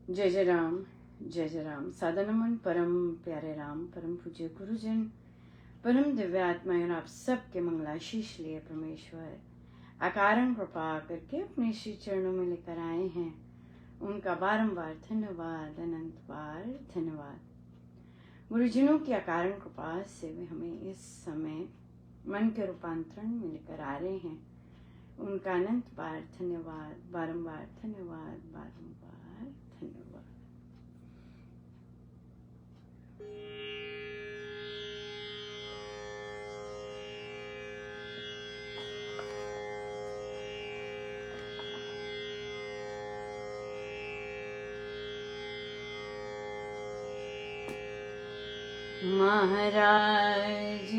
जय जय राम। सादा नमन परम प्यारे राम, परम पूज्य गुरुजन, परम दिव्य आत्माएं और आप सबके मंगलाशीष लिए परमेश्वर अकारण कृपा करके अपने श्री चरणों में लेकर आए हैं। उनका बारंबार धन्यवाद, अनंत बार धन्यवाद। गुरुजनों की अकारण कृपा से वे हमें इस समय मन के रूपांतरण में लेकर आ रहे हैं। उनका अनंत बार धन्यवाद, बारंबार धन्यवाद, बारंबार धन्यवाद। महाराज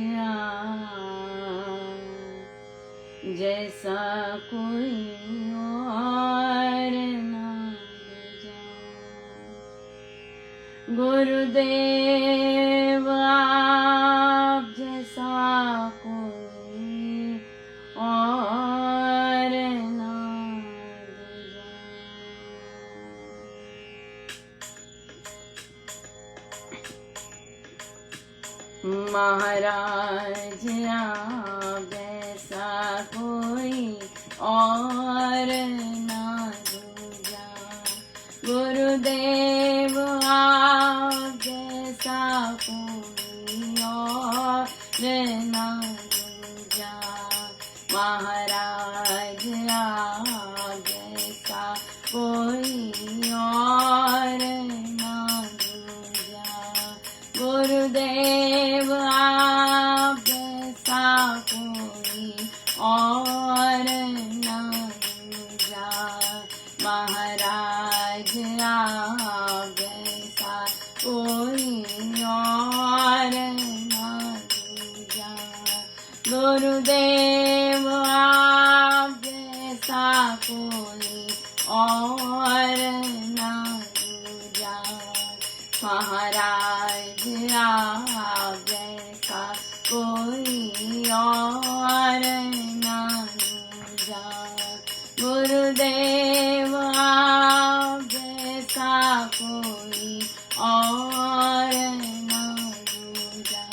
जैसा कोई और ना दूजा, गुरुदेव आप जैसा कोई और ना दूजा। महाराज आप जैसा कोई और ना दूजा, गुरुदेव आप जैसा कोई और ना दूजा। महाराज आप जैसा कोई और ना दूजा, गुरुदेव आप जैसा कोई और ना दूजा। महाराज आप जैसा कोई और ना दूजा, गुरुदेव आप जैसा कोई और ना दूजा। महाराज आप जैसा कोई और ना दूजा, गुरुदेव आप जैसा कोई और ना दूजा।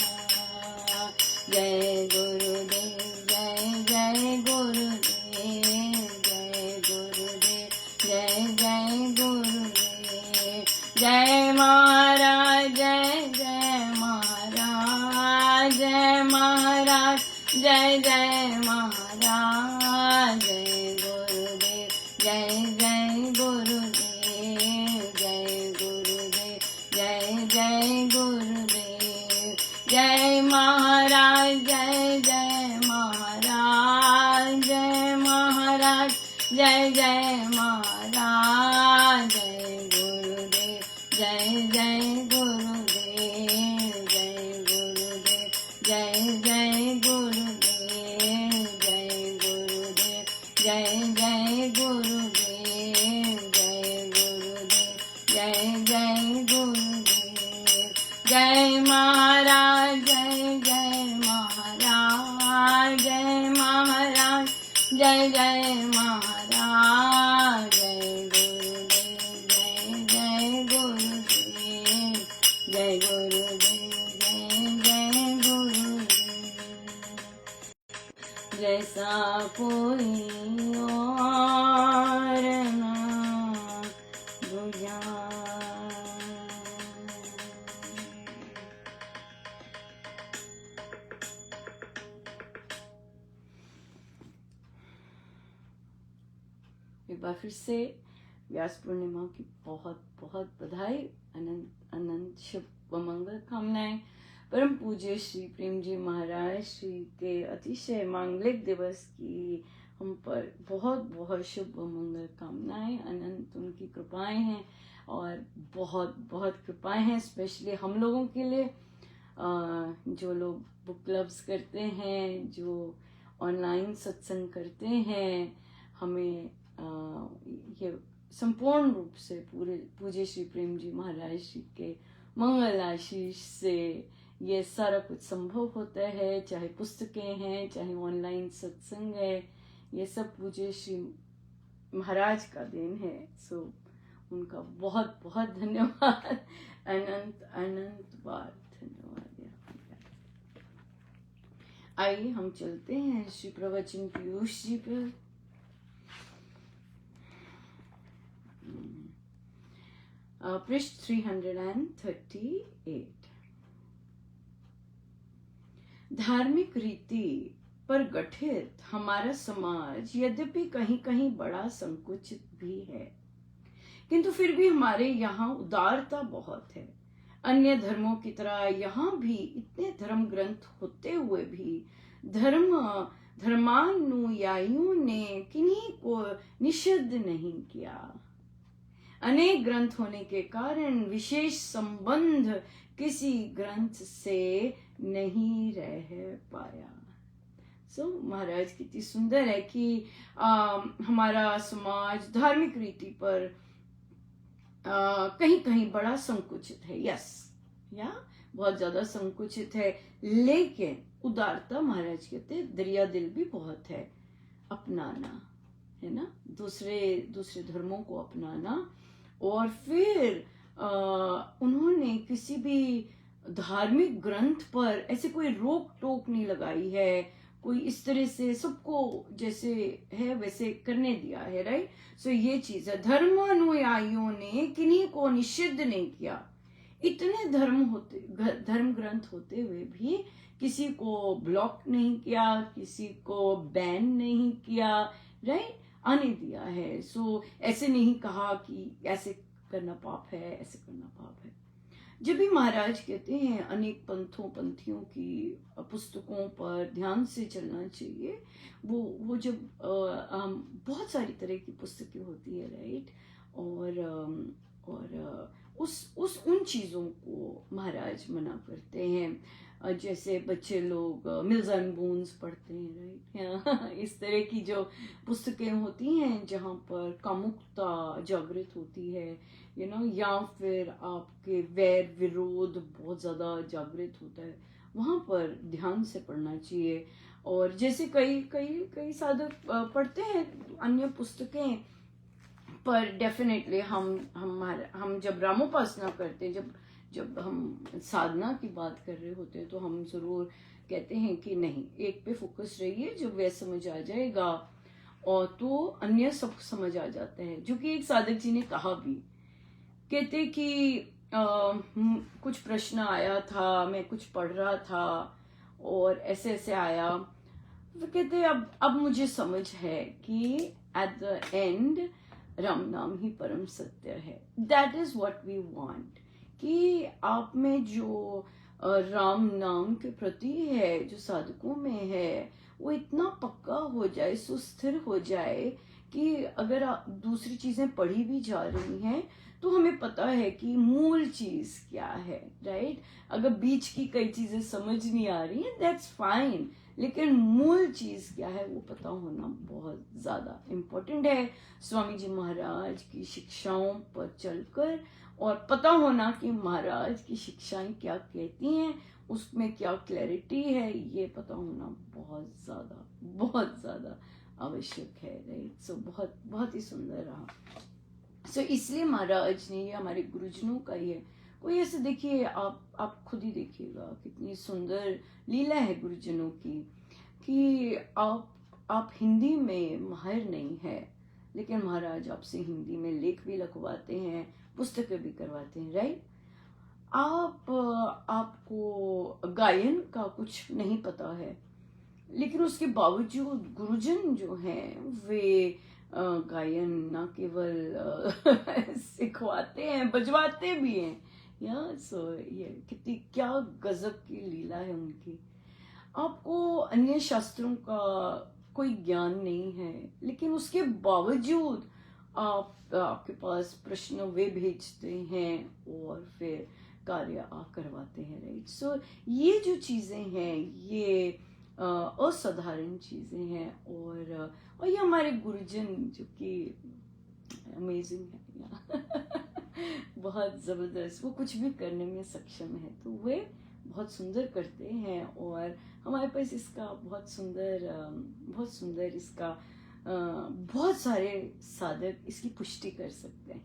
जय गुरुदेव, जय जय गुरुदेव, जय गुरुदेव, जय जय गुरुदेव। जय महाराज, जय जय महाराज, जय महाराज, जय जय महाराज। जय गुरुदेव, जय जय गुरुदेव, जय गुरुदेव, जय जय गुरुदेव। जय महाराज, जय जय महाराज, जय महाराज, जय जय महाराज। जय गुरुदेव, जय जय गुरुदेव, जय गुरुदेव, जय जय गुरुदेव, जय गुरुदेव, जय जय गुरुदेव, जय गुरुदेव, जय जय गुरुदेव। जय महाराज, जय जय महाराज, जय महाराज, जय जय महाराज। जय गुरुदेव, जय जय गुरुदेव, जय गुरुदेव, जय जय गुरुदेव। जैसा कोई और ना दूजा। एक बार फिर से व्यास पूर्णिमा की बहुत बहुत बधाई, अनंत अनंत शुभ व मंगल कामनाएं। परम पूज्य श्री प्रेम जी महाराज श्री के अतिशय मांगलिक दिवस की हम पर बहुत बहुत शुभ व मंगल कामनाएं। अनंत उनकी कृपाएं हैं और बहुत बहुत कृपाएं हैं स्पेशली हम लोगों के लिए, जो लोग बुक क्लब्स करते हैं, जो ऑनलाइन सत्संग करते हैं। हमें ये संपूर्ण रूप से पूरे पूज्य श्री प्रेम जी महाराज जी के मंगल आशीष से ये सारा कुछ संभव होता है। चाहे पुस्तकें हैं, चाहे ऑनलाइन सत्संग है, ये सब पूज्य श्री महाराज का देन है। सो उनका बहुत बहुत धन्यवाद, अनंत अनंत बार धन्यवाद। आइए हम चलते हैं श्री प्रवचन पीयूष जी पर। पृष्ठ 338। धार्मिक रीति पर गठित हमारा समाज यद्यपि कहीं कहीं बड़ा संकुचित भी है, किंतु फिर भी हमारे यहाँ उदारता बहुत है। अन्य धर्मों की तरह यहाँ भी इतने धर्म ग्रंथ होते हुए भी धर्मानुयायियों ने किन्हीं को निषिद्ध नहीं किया। अनेक ग्रंथ होने के कारण विशेष संबंध किसी ग्रंथ से नहीं रह पाया। महाराज कितनी सुंदर है कि हमारा समाज धार्मिक रीति पर कहीं कहीं बड़ा संकुचित है। यस, या बहुत ज्यादा संकुचित है, लेकिन उदारता महाराज कहते दरिया दिल भी बहुत है। अपनाना है ना, दूसरे धर्मों को अपनाना, और फिर उन्होंने किसी भी धार्मिक ग्रंथ पर ऐसे कोई रोक टोक नहीं लगाई है, कोई इस तरह से सबको जैसे है वैसे करने दिया है, राइट। सो ये चीज है, धर्मानुयायियों ने किन्हीं को निषिद्ध नहीं किया। इतने धर्म ग्रंथ होते हुए भी किसी को ब्लॉक नहीं किया, किसी को बैन नहीं किया, राइट, आने दिया है। सो ऐसे नहीं कहा कि ऐसे करना पाप है, ऐसे करना पाप है। जब भी महाराज कहते हैं अनेक पंथियों की पुस्तकों पर ध्यान से चलना चाहिए, वो जब बहुत सारी तरह की पुस्तकें होती है, राइट, और उन चीजों को महाराज मना करते हैं। जैसे बच्चे लोग मिल्स एंड बोन्स पढ़ते हैं, राइट, इस तरह की जो पुस्तकें होती हैं जहाँ पर कामुकता जागृत होती है, या फिर आपके वैर विरोध बहुत ज्यादा जागृत होता है, वहां पर ध्यान से पढ़ना चाहिए। और जैसे कई साधक पढ़ते हैं अन्य पुस्तकें, पर डेफिनेटली हम जब रामोपासना करते हैं, जब हम साधना की बात कर रहे होते हैं, तो हम जरूर कहते हैं कि नहीं, एक पे फोकस रहिए, जब वह समझ आ जाएगा और तो अन्य सब समझ आ जाते हैं। जो कि एक साधक जी ने कहा भी, कहते कि कुछ प्रश्न आया था, मैं कुछ पढ़ रहा था और ऐसे ऐसे आया, तो कहते अब मुझे समझ है कि एट द एंड राम नाम ही परम सत्य है। That is what we want, कि आप में जो राम नाम के प्रति है, जो साधकों में है, वो इतना पक्का हो जाए, सुस्थिर हो जाए कि अगर आप दूसरी चीजें पढ़ी भी जा रही हैं तो हमें पता है कि मूल चीज क्या है, राइट। अगर बीच की कई चीजें समझ नहीं आ रही हैं, दैट्स फाइन, लेकिन मूल चीज क्या है वो पता होना बहुत ज्यादा इम्पोर्टेंट है। स्वामी जी महाराज की शिक्षाओं पर चलकर और पता होना कि महाराज की शिक्षाएं क्या कहती हैं, उसमें क्या क्लैरिटी है, ये पता होना बहुत ज्यादा आवश्यक है, राइट। सो बहुत बहुत ही सुंदर रहा। सो इसलिए महाराज ने, ये हमारे गुरुजनों का ही है। कोई ऐसे देखिए, आप खुद ही देखिएगा कितनी सुंदर लीला है गुरुजनों की, कि आप हिंदी में माहिर नहीं है, लेकिन महाराज आपसे हिंदी में लेख भी लिखवाते हैं, पुस्तकें भी करवाते हैं, राइट। आपको गायन का कुछ नहीं पता है, लेकिन उसके बावजूद गुरुजन जो हैं वे गायन न केवल सिखवाते हैं, बजवाते भी हैं, ये कितनी क्या गजब की लीला है उनकी। आपको अन्य शास्त्रों का कोई ज्ञान नहीं है, लेकिन उसके बावजूद आपके पास प्रश्न वे भेजते हैं और फिर कार्य करवाते हैं, राइट। सो ये जो चीजें हैं, ये असाधारण चीजें हैं, और ये हमारे गुरुजन जो कि अमेजिंग है बहुत जबरदस्त, वो कुछ भी करने में सक्षम है, तो वे बहुत सुंदर करते हैं। और हमारे पास इसका बहुत सुंदर इसका बहुत सारे साधक इसकी पुष्टि कर सकते हैं,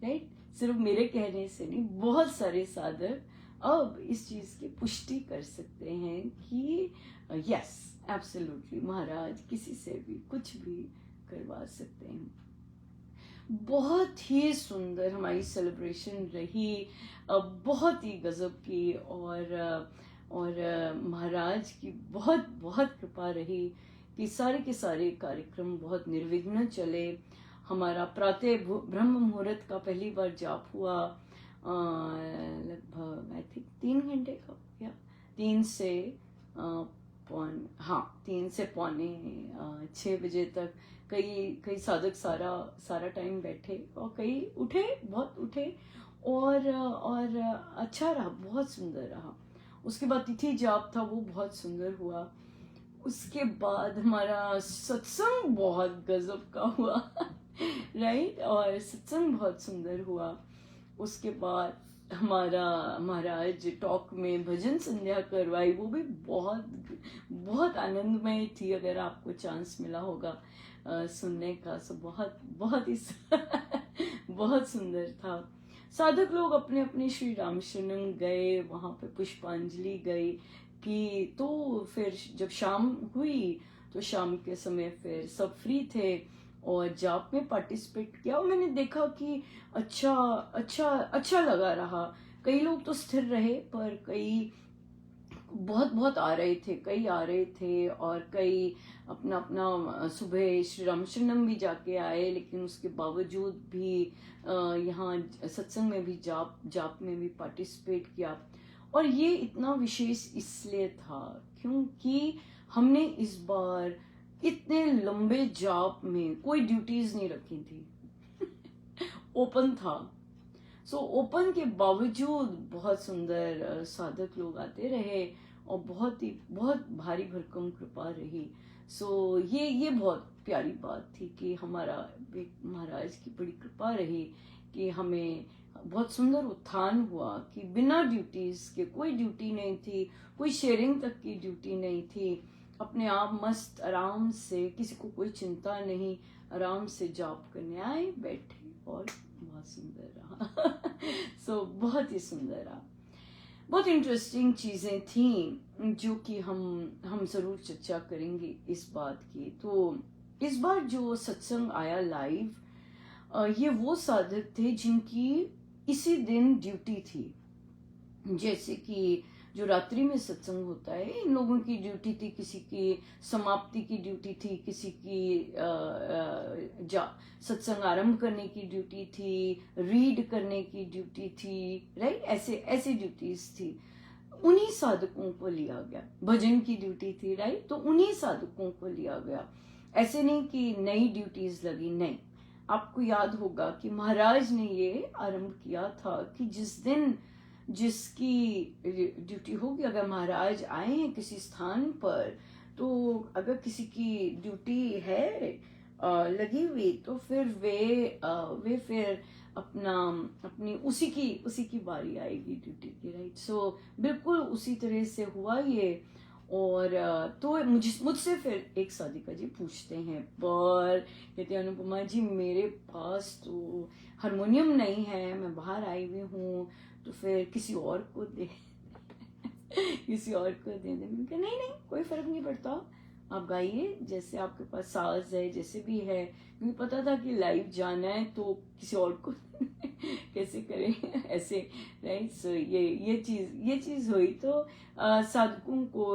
राइट। सिर्फ मेरे कहने से नहीं, बहुत सारे साधक अब इस चीज की पुष्टि कर सकते हैं कि यस एब्सोल्युटली महाराज किसी से भी कुछ भी करवा सकते हैं। बहुत ही सुंदर हमारी सेलिब्रेशन रही, बहुत ही गजब की, और महाराज की बहुत बहुत कृपा रही कि सारे के सारे कार्यक्रम बहुत निर्विघ्न चले। हमारा प्रातः ब्रह्म मुहूर्त का पहली बार जाप हुआ लगभग आई थिंक 3 घंटे का, या 3 से 3 से पौने 6 बजे तक। कई साधक सारा टाइम बैठे, और कई उठे, बहुत उठे, और अच्छा रहा, बहुत सुंदर रहा। उसके बाद तिथि जाप था, वो बहुत सुंदर हुआ। उसके बाद हमारा सत्संग बहुत गजब का हुआ राइट, और सत्संग बहुत सुंदर हुआ। उसके बाद हमारा महाराज टॉक में भजन संध्या करवाई, वो भी बहुत बहुत आनंदमय थी। अगर आपको चांस मिला होगा सुनने का, सो बहुत बहुत ही बहुत सुंदर था। साधक लोग अपने अपने श्री रामशरणम गए, वहां पे पुष्पांजलि गई कि, तो फिर जब शाम हुई तो शाम के समय फिर सब फ्री थे और जाप में पार्टिसिपेट किया, और मैंने देखा कि अच्छा अच्छा अच्छा लगा रहा। कई लोग तो स्थिर रहे, पर कई बहुत बहुत आ रहे थे, कई आ रहे थे, और कई अपना अपना सुबह श्री रामशरणम भी जाके आए, लेकिन उसके बावजूद भी यहाँ सत्संग में भी जाप में भी पार्टिसिपेट किया। और ये इतना विशेष इसलिए था क्योंकि हमने इस बार इतने लंबे जाप में कोई ड्यूटीज नहीं रखी थी ओपन था। सो ओपन के बावजूद बहुत सुंदर साधक लोग आते रहे, और बहुत भारी भरकम कृपा रही। सो ये बहुत प्यारी बात थी कि हमारा महाराज की बड़ी कृपा रही कि हमें बहुत सुंदर उत्थान हुआ कि बिना ड्यूटीज के, कोई ड्यूटी नहीं थी, कोई शेयरिंग तक की ड्यूटी नहीं थी, अपने आप मस्त आराम से, किसी को कोई चिंता नहीं, आराम से जाप करने आए, बैठे, और बहुत सुंदर रहा सो बहुत ही सुंदर रहा। बहुत इंटरेस्टिंग चीजें थी जो कि हम जरूर चर्चा करेंगे इस बात की। तो इस बार जो सत्संग आया लाइव, ये वो साधक थे जिनकी इसी दिन ड्यूटी थी। जैसे कि जो रात्रि में सत्संग होता है, इन लोगों की ड्यूटी थी, किसी की समाप्ति की ड्यूटी थी, किसी की सत्संग आरंभ करने की ड्यूटी थी, रीड करने की ड्यूटी थी, राइट, ऐसे ड्यूटीज थी। उन्हीं साधकों को लिया गया। भजन की ड्यूटी थी, राइट, तो उन्हीं साधकों को लिया गया। ऐसे नहीं कि नई ड्यूटीज लगी, नहीं। आपको याद होगा कि महाराज ने ये आरंभ किया था कि जिस दिन जिसकी ड्यूटी होगी, अगर महाराज आए हैं किसी स्थान पर, तो अगर किसी की ड्यूटी है लगी हुई, तो फिर वे फिर अपनी उसी की बारी आएगी ड्यूटी की, राइट। सो बिल्कुल उसी तरह से हुआ ये। और तो मुझसे फिर एक साधिका जी पूछते हैं, पर कहते हैं अनुपमा जी मेरे पास तो हारमोनियम नहीं है, मैं बाहर आई हुई हूँ, तो फिर किसी और को दे किसी और को दे दे। मैंने कहा नहीं कोई फर्क नहीं पड़ता, आप गाइए, जैसे आपके पास साज है, जैसे भी है। क्योंकि पता था कि लाइव जाना है तो किसी और को कैसे करें ऐसे, राइट। सो ये चीज हुई। तो साधकों को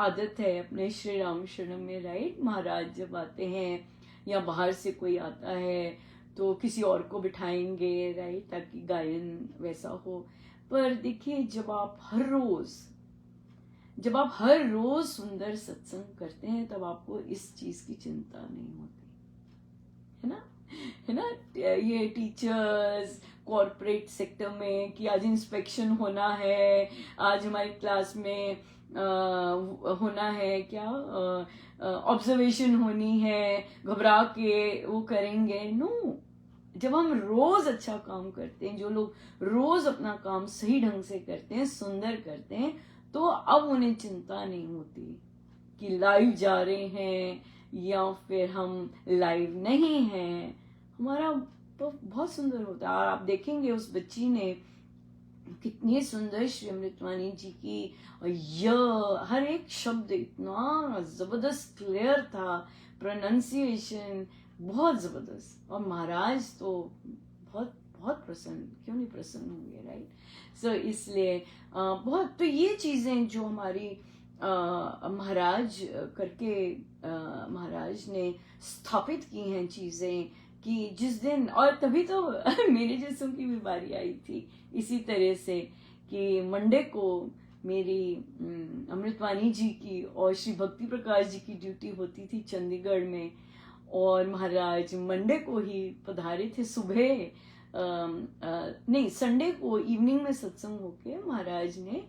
आदत है अपने श्री राम शरणम में, राइट, महाराज जब आते हैं या बाहर से कोई आता है तो किसी और को बिठाएंगे, राइट, ताकि गायन वैसा हो। पर देखिए, जब आप हर रोज सुंदर सत्संग करते हैं, तब आपको इस चीज की चिंता नहीं होती, है ना। ये टीचर्स कॉर्पोरेट सेक्टर में कि आज इंस्पेक्शन होना है, आज हमारी क्लास में होना है, क्या ऑब्जर्वेशन होनी है, घबरा के वो करेंगे, नो। जब हम रोज अच्छा काम करते हैं, जो लोग रोज अपना काम सही ढंग से करते हैं, सुंदर करते हैं, तो अब उन्हें चिंता नहीं होती कि लाइव जा रहे हैं या फिर हम लाइव नहीं हैं। हमारा बहुत सुंदर होता है। और आप देखेंगे उस बच्ची ने कितनी सुंदर श्री अमृतवाणी जी की हर एक शब्द इतना जबरदस्त क्लियर था, प्रोनाउंसिएशन बहुत जबरदस्त। और महाराज तो बहुत बहुत प्रसन्न, क्यों नहीं प्रसन्न होंगे, राइट। सो इसलिए बहुत, तो ये चीजें जो हमारी महाराज करके महाराज ने स्थापित की हैं चीजें, कि जिस दिन, और तभी तो मेरे जैसों की भी बारी आई थी इसी तरह से, कि मंडे को मेरी अमृतवाणी जी की और श्री भक्ति प्रकाश जी की ड्यूटी होती थी चंडीगढ़ में। और महाराज मंडे को ही पधारे थे सुबह, नहीं संडे को इवनिंग में सत्संग होके महाराज ने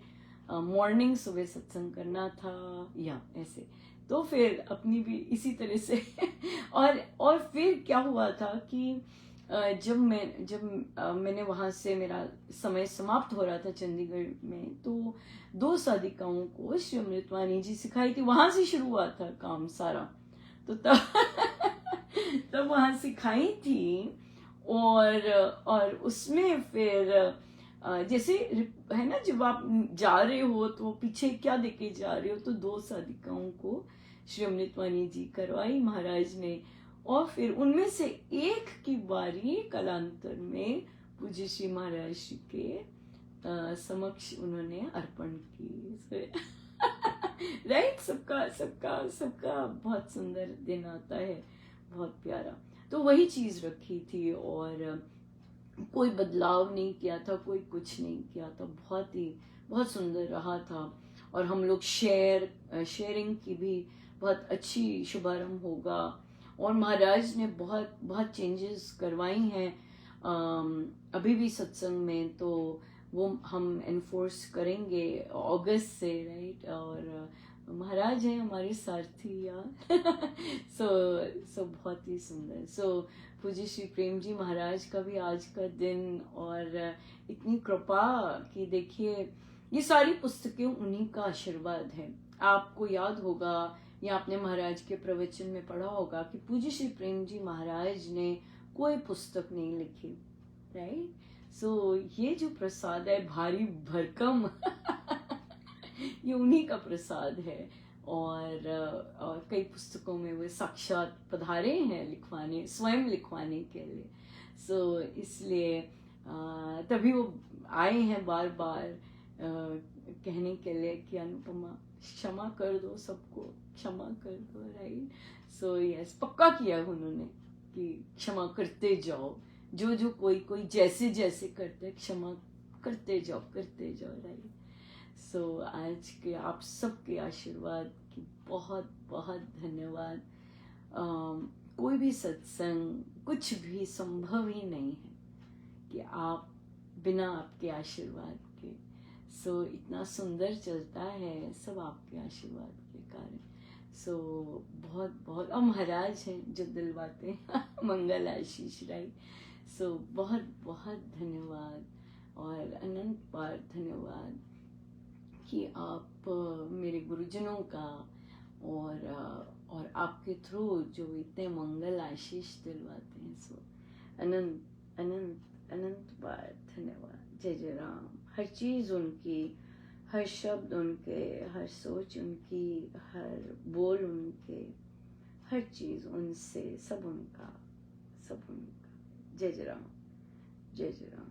मॉर्निंग सुबह सत्संग करना था, या ऐसे। तो फिर अपनी भी इसी तरह से और फिर क्या हुआ था कि जब मैंने वहां से, मेरा समय समाप्त हो रहा था चंडीगढ़ में, तो 2 साधिकाओं को श्री अमृतवाणी जी सिखाई थी, वहां से शुरू हुआ था काम सारा। तो तब वहां सिखाई थी। और उसमें फिर जैसे है ना, जब आप जा रहे हो तो पीछे क्या देके जा रहे हो, तो 2 साधिकाओं को श्री अमृतवाणी जी करवाई महाराज ने। और फिर उनमें से एक की बारी कालांतर में पूज्य श्री महाराज जी के समक्ष उन्होंने अर्पण की। राइट, सबका बहुत सुंदर दिन आता है, बहुत प्यारा। तो वही चीज रखी थी, और कोई बदलाव नहीं किया था, कोई कुछ नहीं किया था, बहुत सुंदर रहा था। और हम लोग शेयरिंग की भी बहुत अच्छी शुभारंभ होगा। और महाराज ने बहुत चेंजेस करवाई हैं अभी भी सत्संग में, तो वो हम एनफोर्स करेंगे अगस्त से, राइट। और महाराज हैं हमारे सारथी यार। सो बहुत ही सुंदर। सो पूज्य श्री प्रेम जी महाराज का भी आज का दिन, और इतनी कृपा कि देखिए ये सारी पुस्तकें उन्हीं का आशीर्वाद है। आपको याद होगा या आपने महाराज के प्रवचन में पढ़ा होगा कि पूज्य श्री प्रेम जी महाराज ने कोई पुस्तक नहीं लिखी, राइट। सो ये जो प्रसाद है भारी भरकम ये उन्हीं का प्रसाद है। और कई पुस्तकों में वो साक्षात पधारे हैं लिखवाने, स्वयं लिखवाने के लिए। सो इसलिए तभी वो आए हैं बार बार कहने के लिए कि अनुपमा क्षमा कर दो, सबको क्षमा कर दो, राइट। सो यस, पक्का किया उन्होंने कि क्षमा करते जाओ, जो कोई जैसे करते क्षमा करते जाओ, राइट। सो आज के आप सबके आशीर्वाद की बहुत बहुत धन्यवाद। कोई भी सत्संग, कुछ भी संभव ही नहीं है कि आप बिना आपके आशीर्वाद के। सो इतना सुंदर चलता है सब आपके आशीर्वाद के कारण। सो बहुत बहुत, और महाराज हैं जो दिलवाते हैं मंगल आशीष, राइट। सो बहुत बहुत धन्यवाद, और अनंत बार धन्यवाद कि आप मेरे गुरुजनों का और आपके थ्रू जो इतने मंगल आशीष दिलवाते हैं। सो अनंत अनंत अनंत बार धन्यवाद। जय जय राम। हर चीज उनकी, हर शब्द उनके, हर सोच उनकी, हर बोल उनके, हर चीज उनसे, सब उनका। जय जय राम, जय जय राम।